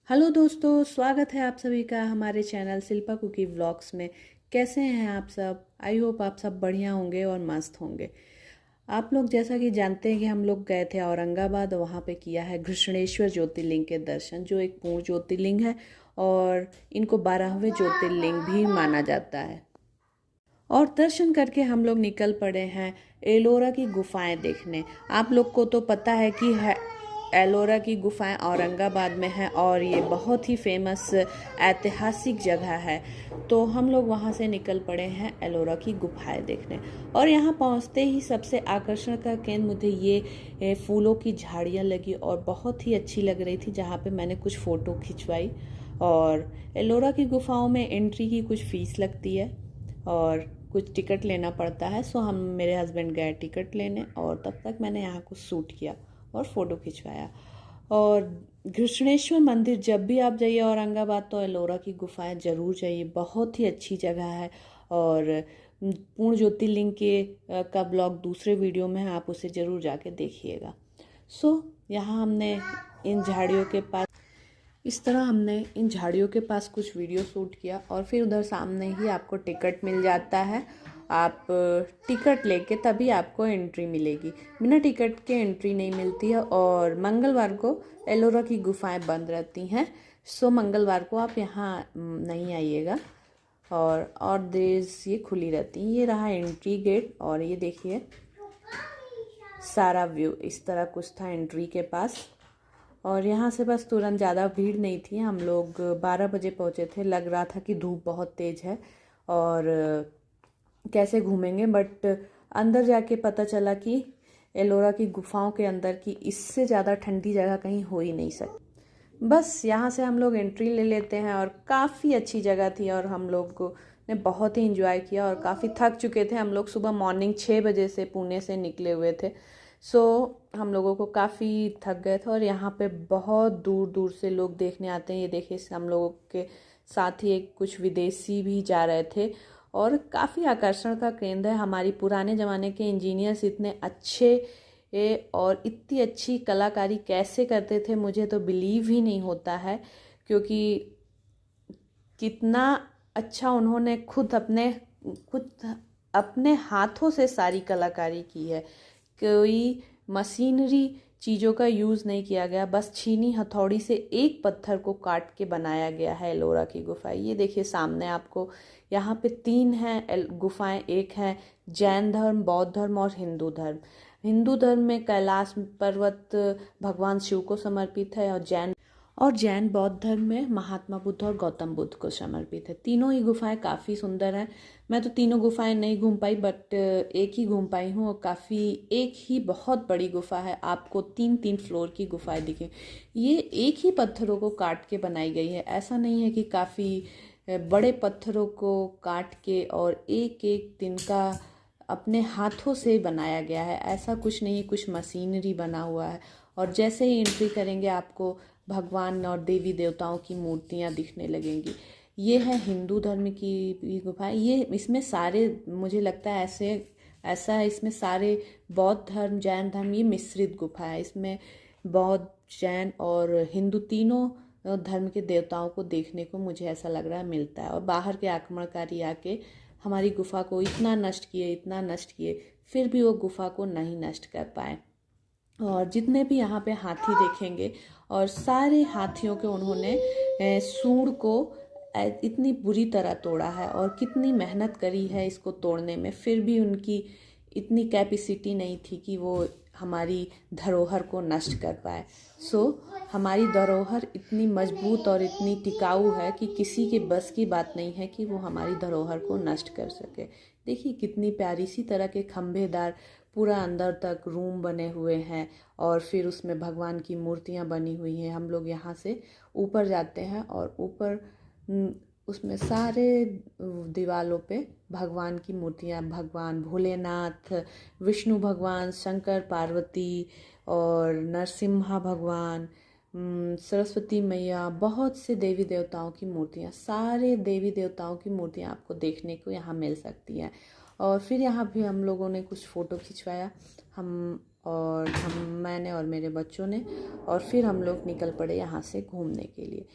Hello दोस्तों, स्वागत है आप सभी का हमारे चैनल शिल्पा कुकी व्लॉग्स में। कैसे हैं आप सब? आई होप आप सब बढ़िया होंगे और मस्त होंगे। आप लोग जैसा कि जानते हैं कि हम लोग गए थे औरंगाबाद, वहाँ पे किया है घृष्णेश्वर ज्योतिर्लिंग के दर्शन, जो एक पूर्ण ज्योतिर्लिंग है और इनको 12वें ज्योतिर्लिंग भी माना जाता है। और दर्शन करके हम लोग निकल पड़े हैं एलोरा की गुफाएं देखने। आप लोग को तो पता है कि एलोरा की गुफाएं औरंगाबाद में है और ये बहुत ही फेमस ऐतिहासिक जगह है। तो हम लोग वहाँ से निकल पड़े हैं एलोरा की गुफाएं देखने। और यहाँ पहुँचते ही सबसे आकर्षण का केंद्र मुझे ये फूलों की झाड़ियाँ लगी और बहुत ही अच्छी लग रही थी, जहाँ पे मैंने कुछ फ़ोटो खिंचवाई। और एलोरा की गुफाओं में एंट्री की कुछ फ़ीस लगती है और कुछ टिकट लेना पड़ता है। सो हम मेरे हस्बैंड गए टिकट लेने और तब तक मैंने यहाँ कुछ शूट किया और फ़ोटो खिंचवाया। और घृष्णेश्वर मंदिर जब भी आप जाइए औरंगाबाद तो एलोरा की गुफाएं ज़रूर जाइए, बहुत ही अच्छी जगह है। और पूर्ण ज्योतिर्लिंग के का ब्लॉग दूसरे वीडियो में है, आप उसे ज़रूर जाके देखिएगा। यहाँ हमने इन झाड़ियों के पास इस तरह हमने इन झाड़ियों के पास कुछ वीडियो शूट किया और फिर उधर सामने ही आपको टिकट मिल जाता है। आप टिकट लेके तभी आपको एंट्री मिलेगी, बिना टिकट के एंट्री नहीं मिलती है। और मंगलवार को एलोरा की गुफाएं बंद रहती हैं। मंगलवार को आप यहाँ नहीं आइएगा और डेज ये खुली रहती हैं। ये रहा एंट्री गेट और ये देखिए सारा व्यू इस तरह कुछ था एंट्री के पास। और यहाँ से बस तुरंत, ज़्यादा भीड़ नहीं थी। हम लोग 12 बजे पहुँचे थे। लग रहा था कि धूप बहुत तेज़ है और कैसे घूमेंगे, बट अंदर जाके पता चला कि एलोरा की गुफाओं के अंदर की इससे ज़्यादा ठंडी जगह कहीं हो ही नहीं सकती। बस यहाँ से हम लोग एंट्री ले लेते हैं और काफ़ी अच्छी जगह थी और हम लोग ने बहुत ही इंजॉय किया और काफ़ी थक चुके थे। हम लोग सुबह मॉर्निंग 6 बजे से पुणे से निकले हुए थे। हम लोगों को काफ़ी थक गए थे और यहाँ पे बहुत दूर दूर से लोग देखने आते हैं। ये देखिए हम लोगों के साथ ही एक कुछ विदेशी भी जा रहे थे और काफ़ी आकर्षण का केंद्र है। हमारी पुराने ज़माने के इंजीनियर्स इतने अच्छे और इतनी अच्छी कलाकारी कैसे करते थे, मुझे तो बिलीव ही नहीं होता है, क्योंकि कितना अच्छा उन्होंने खुद अपने हाथों से सारी कलाकारी की है। कोई मशीनरी चीज़ों का यूज़ नहीं किया गया, बस छीनी हथौड़ी से एक पत्थर को काट के बनाया गया है एलोरा की गुफाएं। ये देखिए सामने आपको यहाँ पे 3 हैं गुफाएं। एक है जैन धर्म, बौद्ध धर्म और हिंदू धर्म। हिंदू धर्म में कैलाश पर्वत भगवान शिव को समर्पित है और जैन बौद्ध धर्म में महात्मा बुद्ध और गौतम बुद्ध को समर्पित है। तीनों ही गुफाएं काफ़ी सुंदर हैं। मैं तो तीनों गुफाएं नहीं घूम पाई, बट एक ही घूम पाई हूँ और काफ़ी एक ही बहुत बड़ी गुफा है। आपको 3-3 फ्लोर की गुफाएं दिखें। ये एक ही पत्थरों को काट के बनाई गई है। ऐसा नहीं है कि काफ़ी बड़े पत्थरों को काट के और एक एक दिन का अपने हाथों से बनाया गया है, ऐसा कुछ नहीं है। कुछ मशीनरी बना हुआ है। और जैसे ही एंट्री करेंगे आपको भगवान और देवी देवताओं की मूर्तियां दिखने लगेंगी। ये है हिंदू धर्म की भी गुफाएं। ये इसमें सारे, मुझे लगता है ऐसा है, इसमें सारे बौद्ध धर्म जैन धर्म ये मिश्रित गुफा है। इसमें बौद्ध जैन और हिंदू तीनों धर्म के देवताओं को देखने को मुझे ऐसा लग रहा है मिलता है। और बाहर के आक्रमणकारी आके हमारी गुफा को इतना नष्ट किए, फिर भी वो गुफा को नहीं नष्ट कर पाए। और जितने भी यहाँ पे हाथी देखेंगे और सारे हाथियों के उन्होंने सूंड को इतनी बुरी तरह तोड़ा है और कितनी मेहनत करी है इसको तोड़ने में, फिर भी उनकी इतनी कैपेसिटी नहीं थी कि वो हमारी धरोहर को नष्ट कर पाए। हमारी धरोहर इतनी मजबूत और इतनी टिकाऊ है कि किसी के बस की बात नहीं है कि वो हमारी धरोहर को नष्ट कर सके। देखिए कितनी प्यारी सी तरह के खंभेदार पूरा अंदर तक रूम बने हुए हैं और फिर उसमें भगवान की मूर्तियां बनी हुई हैं। हम लोग यहाँ से ऊपर जाते हैं और ऊपर उसमें सारे दीवालों पे भगवान की मूर्तियां, भगवान भोलेनाथ, विष्णु भगवान, शंकर पार्वती और नरसिम्हा भगवान, सरस्वती मैया, बहुत से देवी देवताओं की मूर्तियां, सारे देवी देवताओं की मूर्तियां आपको देखने को यहाँ मिल सकती हैं। और फिर यहाँ भी हम लोगों ने कुछ फ़ोटो खिंचवाया। हम और मैंने और मेरे बच्चों ने, और फिर हम लोग निकल पड़े यहाँ से घूमने के लिए।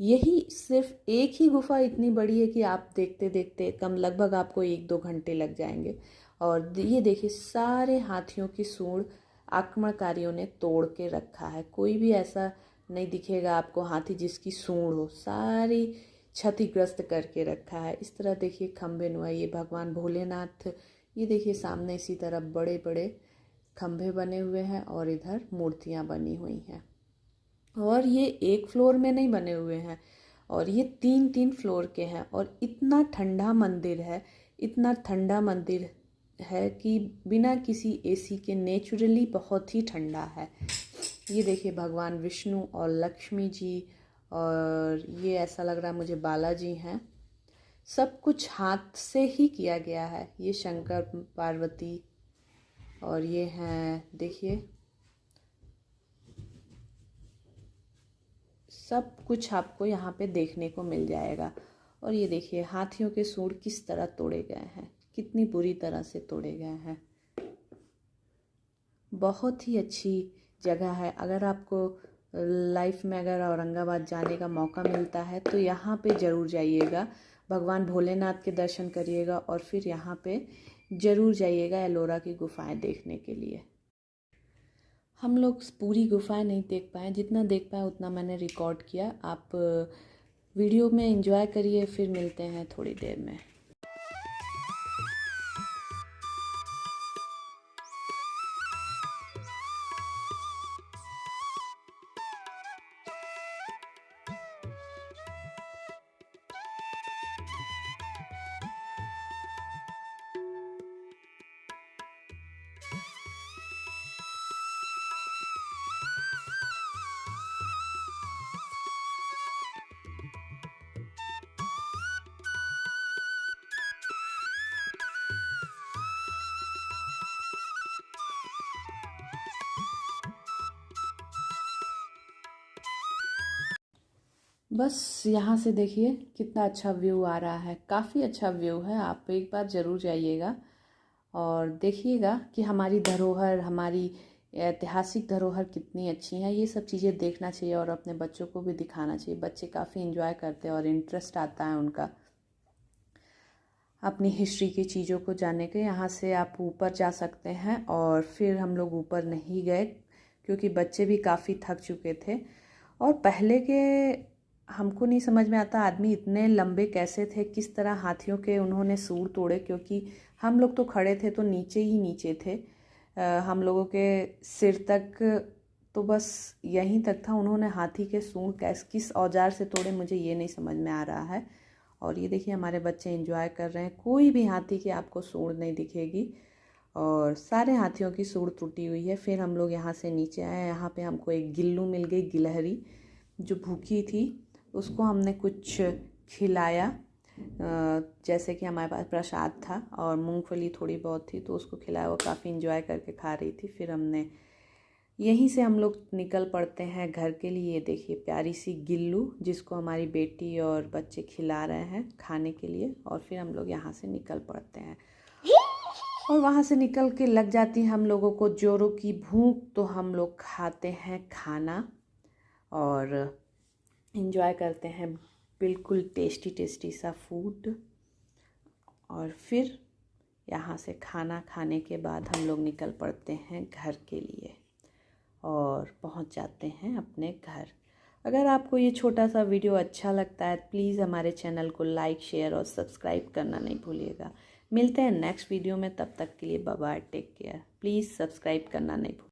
यही सिर्फ एक ही गुफा इतनी बड़ी है कि आप देखते देखते लगभग आपको 1-2 घंटे लग जाएंगे। और ये देखिए सारे हाथियों की सूंड आक्रमणकारियों ने तोड़ के रखा है। कोई भी ऐसा नहीं दिखेगा आपको हाथी जिसकी सूंड हो, सारी क्षतिग्रस्त करके रखा है। इस तरह देखिए खम्भे नुआ, ये भगवान भोलेनाथ, ये देखिए सामने इसी तरफ बड़े बड़े खम्भे बने हुए हैं और इधर मूर्तियाँ बनी हुई हैं। और ये एक फ्लोर में नहीं बने हुए हैं, और ये 3-3 फ्लोर के हैं। और इतना ठंडा मंदिर है, इतना ठंडा मंदिर है कि बिना किसी एसी के नेचुरली बहुत ही ठंडा है। ये देखिए भगवान विष्णु और लक्ष्मी जी, और ये ऐसा लग रहा है मुझे बालाजी हैं। सब कुछ हाथ से ही किया गया है। ये शंकर पार्वती, और ये हैं देखिए सब कुछ आपको यहाँ पे देखने को मिल जाएगा। और ये देखिए हाथियों के सूंड किस तरह तोड़े गए हैं, कितनी बुरी तरह से तोड़े गए हैं। बहुत ही अच्छी जगह है। अगर आपको लाइफ में अगर औरंगाबाद जाने का मौका मिलता है तो यहाँ पे ज़रूर जाइएगा, भगवान भोलेनाथ के दर्शन करिएगा और फिर यहाँ पे ज़रूर जाइएगा एलोरा की गुफाएं देखने के लिए। हम लोग पूरी गुफाएं नहीं देख पाए, जितना देख पाए उतना मैंने रिकॉर्ड किया। आप वीडियो में एंजॉय करिए, फिर मिलते हैं थोड़ी देर में। बस यहाँ से देखिए कितना अच्छा व्यू आ रहा है, काफ़ी अच्छा व्यू है। आप एक बार ज़रूर जाइएगा और देखिएगा कि हमारी धरोहर, हमारी ऐतिहासिक धरोहर कितनी अच्छी है। ये सब चीज़ें देखना चाहिए और अपने बच्चों को भी दिखाना चाहिए। बच्चे काफ़ी एंजॉय करते हैं और इंटरेस्ट आता है उनका अपनी हिस्ट्री की चीज़ों को जानने के। यहाँ से आप ऊपर जा सकते हैं, और फिर हम लोग ऊपर नहीं गए क्योंकि बच्चे भी काफ़ी थक चुके थे। और पहले के हमको नहीं समझ में आता आदमी इतने लंबे कैसे थे, किस तरह हाथियों के उन्होंने सूंड तोड़े, क्योंकि हम लोग तो खड़े थे तो नीचे ही नीचे थे। हम लोगों के सिर तक तो बस यहीं तक था। उन्होंने हाथी के सूंड किस औजार से तोड़े मुझे ये नहीं समझ में आ रहा है। और ये देखिए हमारे बच्चे एंजॉय कर रहे हैं। कोई भी हाथी की आपको सूंड नहीं दिखेगी, और सारे हाथियों की सूंड टूटी हुई है। फिर हम लोग यहाँ से नीचे आए। यहाँ पे हमको एक गिल्लू मिल गई, गिलहरी जो भूखी थी, उसको हमने कुछ खिलाया, जैसे कि हमारे पास प्रसाद था और मूंगफली थोड़ी बहुत थी तो उसको खिलाया। वो काफ़ी एंजॉय करके खा रही थी। फिर हमने यहीं से हम लोग निकल पड़ते हैं घर के लिए। ये देखिए प्यारी सी गिल्लू जिसको हमारी बेटी और बच्चे खिला रहे हैं खाने के लिए। और फिर हम लोग यहाँ से निकल पड़ते हैं, और वहाँ से निकल के लग जाती है हम लोगों को जोरों की भूख, तो हम लोग खाते हैं खाना और एंजॉय करते हैं बिल्कुल टेस्टी टेस्टी सा फूड। और फिर यहाँ से खाना खाने के बाद हम लोग निकल पड़ते हैं घर के लिए और पहुँच जाते हैं अपने घर। अगर आपको ये छोटा सा वीडियो अच्छा लगता है प्लीज़ हमारे चैनल को लाइक, शेयर और सब्सक्राइब करना नहीं भूलिएगा। मिलते हैं नेक्स्ट वीडियो में, तब तक के लिए bye bye, take care. Please subscribe करना नहीं भूलिएगा।